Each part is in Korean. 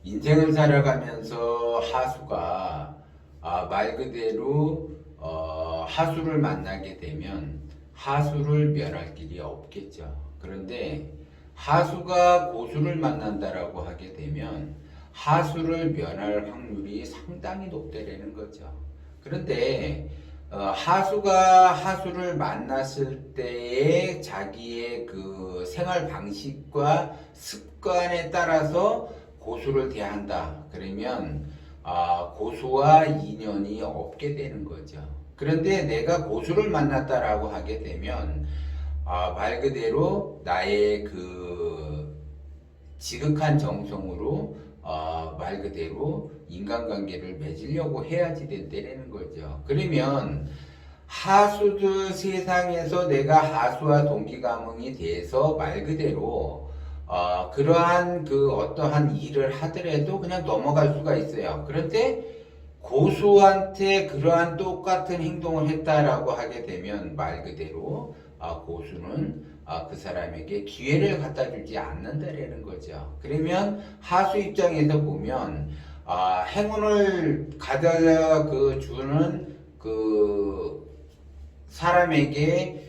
인생을 살아가면서 하수가 말 그대로 하수를 만나게 되면 하수를 면할 길이 없겠죠. 그런데 하수가 고수를 만난다라고 하게 되면 하수를 면할 확률이 상당히 높다라는 거죠. 그런데 하수가 하수를 만났을 때의 자기의 그 생활 방식과 습관에 따라서 고수를 대한다. 그러면 고수와 인연이 없게 되는 거죠. 그런데 내가 고수를 만났다라고 하게 되면 말 그대로 나의 그 지극한 정성으로 말 그대로 인간관계를 맺으려고 해야지 된다는 거죠. 그러면 하수들 세상에서 내가 하수와 동기감흥이 돼서 말 그대로 그러한 그 어떠한 일을 하더라도 그냥 넘어갈 수가 있어요. 그런데 고수한테 그러한 똑같은 행동을 했다라고 하게 되면 말 그대로 고수는 그 사람에게 기회를 갖다 주지 않는다라는 거죠. 그러면 하수 입장에서 보면 행운을 가져다 주는 그 사람에게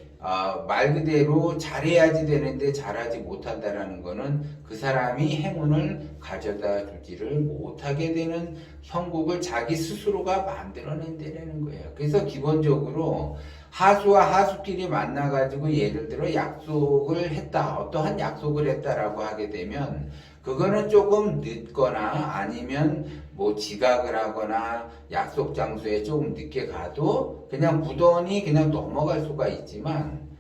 말 그대로 잘해야지 되는데 잘하지 못한다라는 거는 그 사람이 행운을 가져다 주지를 못하게 되는 형국을 자기 스스로가 만들어낸다는 거예요. 그래서 기본적으로 하수와 하수끼리 만나가지고 예를 들어 약속을 했다, 어떠한 약속을 했다라고 하게 되면 그거는 조금 늦거나 아니면 뭐 지각을 하거나 약속 장소에 조금 늦게 가도 그냥 무던히 그냥 넘어갈 수가 있지만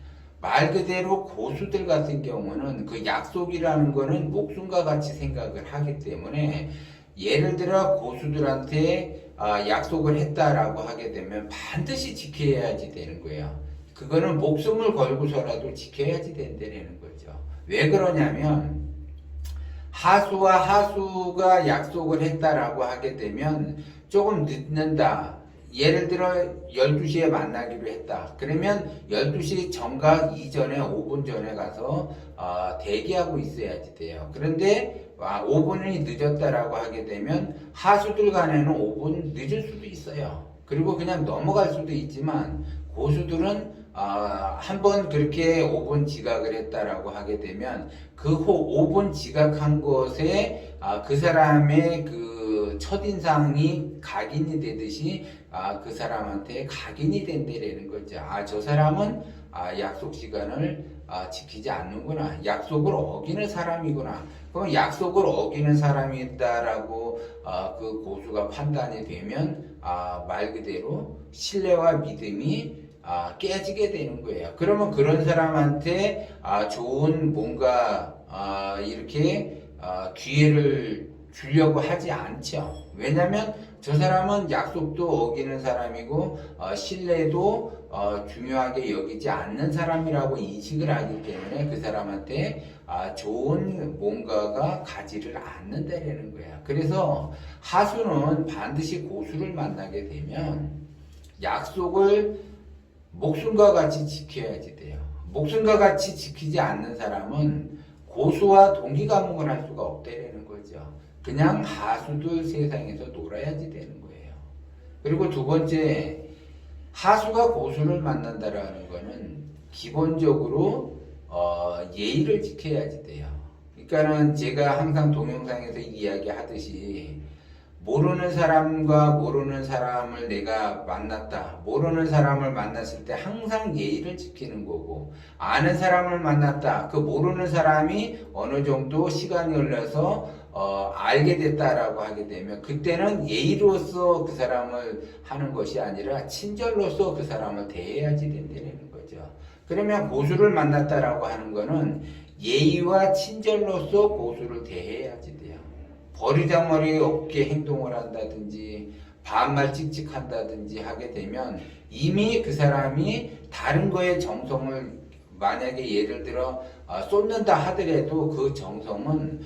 말 그대로 고수들 같은 경우는 그 약속이라는 거는 목숨과 같이 생각을 하기 때문에 예를 들어 고수들한테 약속을 했다라고 하게 되면 반드시 지켜야지 되는 거예요. 그거는 목숨을 걸고서라도 지켜야지 된다는 거죠. 왜 그러냐면 하수와 하수가 약속을 했다라고 하게 되면 조금 늦는다. 예를 들어 12시에 만나기로 했다. 그러면 12시 정각 이전에 5분 전에 가서 대기하고 있어야지 돼요. 그런데 5분이 늦었다라고 하게 되면 하수들 간에는 5분 늦을 수도 있어요. 그리고 그냥 넘어갈 수도 있지만 고수들은 한번 그렇게 5분 지각을 했다라고 하게 되면 그 후 5분 지각한 것에 그 사람의 그 첫인상이 각인이 되듯이 그 사람한테 각인이 된다라는 거죠. 저 사람은 약속 시간을 지키지 않는구나. 약속을 어기는 사람이구나. 그럼 약속을 어기는 사람이다라고 그 고수가 판단이 되면 말 그대로 신뢰와 믿음이 깨지게 되는 거예요. 그러면 그런 사람한테 좋은 뭔가 이렇게 기회를 주려고 하지 않죠. 왜냐하면 저 사람은 약속도 어기는 사람이고 신뢰도 중요하게 여기지 않는 사람이라고 인식을 하기 때문에 그 사람한테 좋은 뭔가가 가지를 않는다라는 거야. 그래서 하수는 반드시 고수를 만나게 되면 약속을 목숨과 같이 지켜야지 돼요. 목숨과 같이 지키지 않는 사람은 고수와 동기감흥을 할 수가 없다라는 거죠. 그냥 하수들 세상에서 놀아야지 되는 거예요. 그리고 두 번째, 하수가 고수를 만난다라는 거는 기본적으로 예의를 지켜야지 돼요. 그러니까는 제가 항상 동영상에서 이야기하듯이 모르는 사람과 모르는 사람을 내가 만났다. 모르는 사람을 만났을 때 항상 예의를 지키는 거고, 아는 사람을 만났다. 그 모르는 사람이 어느 정도 시간이 흘러서 알게 됐다라고 하게 되면 그때는 예의로서 그 사람을 하는 것이 아니라 친절로서 그 사람을 대해야지 된다는 거죠. 그러면 고수를 만났다라고 하는 거는 예의와 친절로서 고수를 대해야지 돼요. 버리장머리 없게 행동을 한다든지 반말 찍찍한다든지 하게 되면 이미 그 사람이 다른 거에 정성을 만약에 예를 들어 쏟는다 하더라도 그 정성은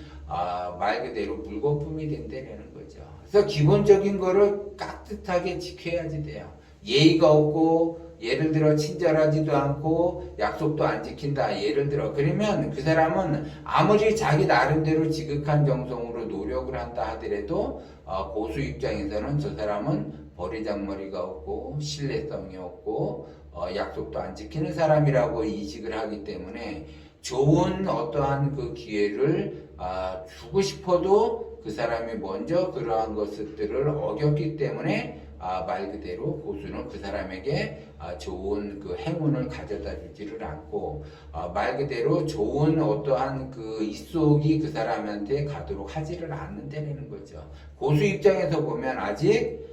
말 그대로 물거품이 된다는 거죠. 그래서 기본적인 거를 깍듯하게 지켜야지 돼요. 예의가 없고 예를 들어 친절하지도 않고 약속도 안 지킨다. 예를 들어 그러면 그 사람은 아무리 자기 나름대로 지극한 정성으로 노력을 한다 하더라도 고수 입장에서는 저 사람은 버리장머리가 없고 신뢰성이 없고 약속도 안 지키는 사람이라고 인식을 하기 때문에 좋은 어떠한 그 기회를 주고 싶어도 그 사람이 먼저 그러한 것들을 어겼기 때문에 말 그대로 고수는 그 사람에게 좋은 그 행운을 가져다 주지를 않고 말 그대로 좋은 어떠한 그 입속이 그 사람한테 가도록 하지를 않는다는 거죠. 고수 입장에서 보면 아직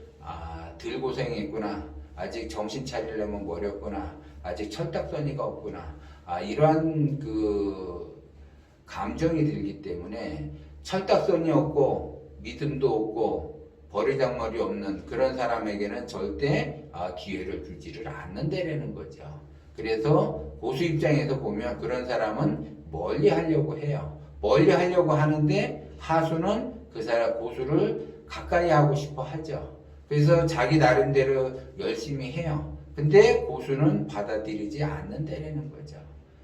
덜 고생했구나, 아직 정신 차리려면 멀었구나, 아직 철딱서니가 없구나, 이러한 그 감정이 들기 때문에 철딱서니 없고 믿음도 없고 버리장머리 없는 그런 사람에게는 절대 기회를 주지를 않는다라는 거죠. 그래서 고수 입장에서 보면 그런 사람은 멀리 하려고 해요. 멀리 하려고 하는데 하수는 그 사람 고수를 가까이 하고 싶어 하죠. 그래서 자기 나름대로 열심히 해요. 근데 고수는 받아들이지 않는다라는 거죠.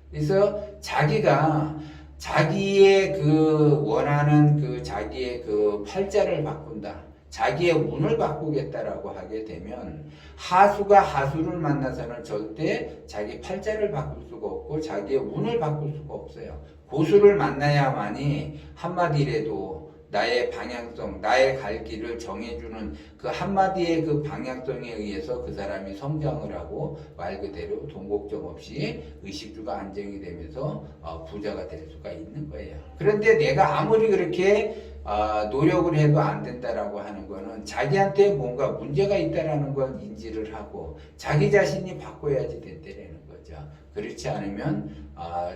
그래서 자기가 자기의 그 원하는 그 자기의 그 팔자를 바꾼다. 자기의 운을 바꾸겠다라고 하게 되면 하수가 하수를 만나서는 절대 자기 팔자를 바꿀 수가 없고 자기의 운을 바꿀 수가 없어요. 고수를 만나야만이 한마디라도 나의 방향성, 나의 갈 길을 정해주는 그 한마디의 그 방향성에 의해서 그 사람이 성장을 하고 말 그대로 돈 걱정 없이 의식주가 안정이 되면서 부자가 될 수가 있는 거예요. 그런데 내가 아무리 그렇게 노력을 해도 안 된다라고 하는 거는 자기한테 뭔가 문제가 있다라는 걸 인지를 하고 자기 자신이 바꿔야지 된다라는 거죠. 그렇지 않으면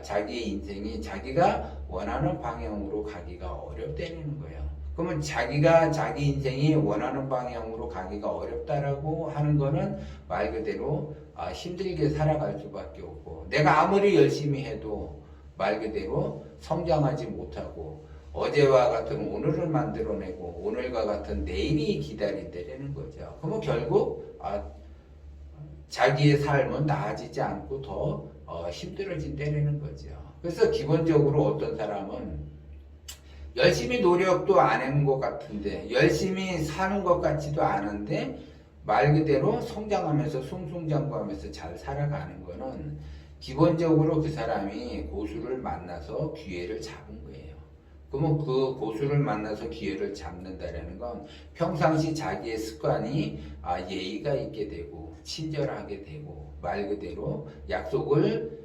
자기의 인생이 자기가 원하는 방향으로 가기가 어렵다는 거예요. 그러면 자기가 자기 인생이 원하는 방향으로 가기가 어렵다라고 하는 거는 말 그대로 힘들게 살아갈 수밖에 없고 내가 아무리 열심히 해도 말 그대로 성장하지 못하고 어제와 같은 오늘을 만들어내고 오늘과 같은 내일이 기다린다는 거죠. 그러면 결국 자기의 삶은 나아지지 않고 더 힘들어진다는 거죠. 그래서 기본적으로 어떤 사람은 열심히 노력도 안 한 것 같은데 열심히 사는 것 같지도 않은데 말 그대로 성장하면서 숭숭장구하면서 잘 살아가는 거는 기본적으로 그 사람이 고수를 만나서 기회를 잡은 거예요. 그러면 그 고수를 만나서 기회를 잡는다는 건 평상시 자기의 습관이 예의가 있게 되고 친절하게 되고 말 그대로 약속을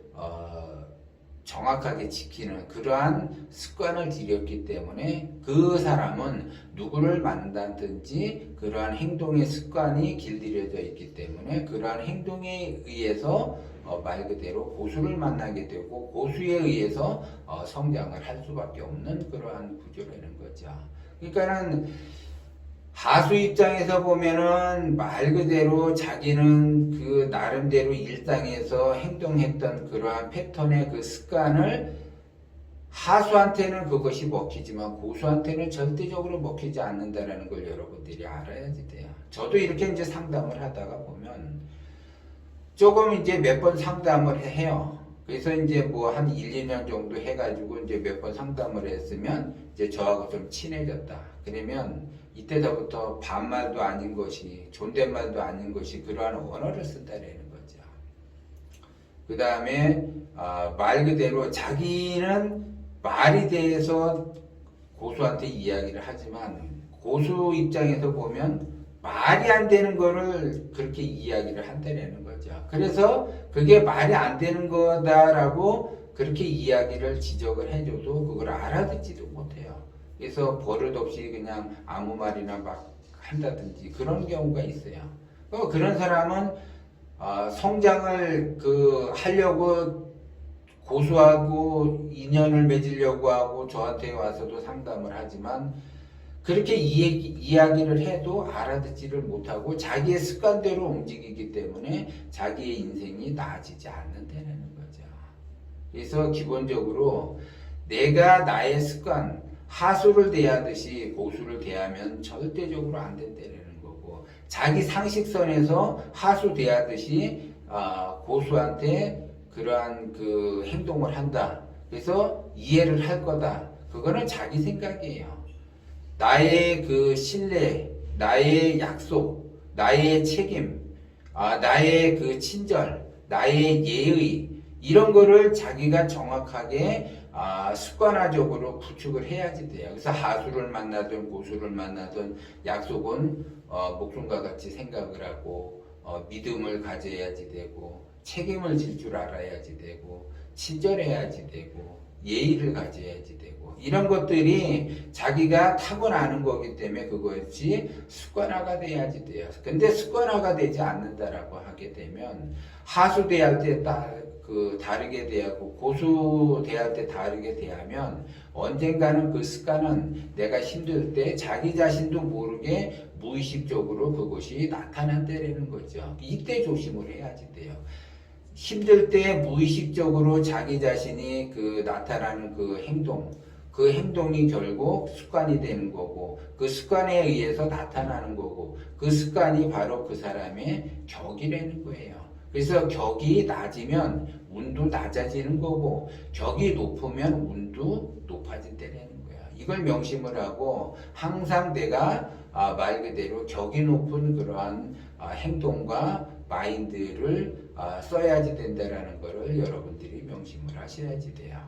정확하게 지키는 그러한 습관을 들였기 때문에 그 사람은 누구를 만나든지 그러한 행동의 습관이 길들여져 있기 때문에 그러한 행동에 의해서 말 그대로 고수를 만나게 되고 고수에 의해서 성장을 할 수밖에 없는 그러한 구조라는 거죠. 그러니까는 하수 입장에서 보면은 말 그대로 자기는 그 나름대로 일상에서 행동했던 그러한 패턴의 그 습관을 하수한테는 그것이 먹히지만 고수한테는 절대적으로 먹히지 않는다라는 걸 여러분들이 알아야지 돼요. 저도 이렇게 이제 상담을 하다가 보면 조금 이제 몇 번 상담을 해요. 그래서 이제 뭐 한 1, 2년 정도 해가지고 이제 몇 번 상담을 했으면 이제 저하고 좀 친해졌다. 그러면 이때서부터 반말도 아닌 것이 존댓말도 아닌 것이 그러한 언어를 쓴다라는 거죠. 그 다음에 말 그대로 자기는 말에 대해서 고수한테 이야기를 하지만 고수 입장에서 보면 말이 안 되는 거를 그렇게 이야기를 한다는 거죠. 그래서 그게 말이 안 되는 거다라고 그렇게 이야기를 지적을 해줘도 그걸 알아듣지도 못해요. 그래서 버릇없이 그냥 아무 말이나 막 한다든지 그런 경우가 있어요. 그런 사람은 성장을 하려고 고수하고 인연을 맺으려고 하고 저한테 와서도 상담을 하지만 그렇게 이야기를 해도 알아듣지를 못하고 자기의 습관대로 움직이기 때문에 자기의 인생이 나아지지 않는다는 거죠. 그래서 기본적으로 내가 나의 습관, 하수를 대하듯이 고수를 대하면 절대적으로 안 된다는 거고 자기 상식선에서 하수대하듯이 고수한테 그러한 그 행동을 한다. 그래서 이해를 할 거다. 그거는 자기 생각이에요. 나의 그 신뢰, 나의 약속, 나의 책임, 나의 그 친절, 나의 예의, 이런 거를 자기가 정확하게 습관화적으로 구축을 해야지 돼요. 그래서 하수를 만나든 고수를 만나든 약속은 목숨과 같이 생각을 하고 믿음을 가져야지 되고 책임을 질 줄 알아야지 되고 친절해야지 되고 예의를 가져야지 되고 이런 것들이 자기가 타고나는 거기 때문에 그것이 습관화가 돼야지 돼요. 근데 습관화가 되지 않는다라고 하게 되면 하수 대할 때 다르게 대하고 고수 대할 때 다르게 대하면 언젠가는 그 습관은 내가 힘들 때 자기 자신도 모르게 무의식적으로 그것이 나타난다는 거죠. 이때 조심을 해야지 돼요. 힘들 때 무의식적으로 자기 자신이 그 나타나는 그 행동이 결국 습관이 되는 거고 그 습관에 의해서 나타나는 거고 그 습관이 바로 그 사람의 격이라는 거예요. 그래서 격이 낮으면 운도 낮아지는 거고 격이 높으면 운도 높아진다는 거야. 이걸 명심을 하고 항상 내가 말 그대로 격이 높은 그러한 행동과 마인드를 써야지 된다라는 것을 여러분들이 명심을 하셔야지 돼요.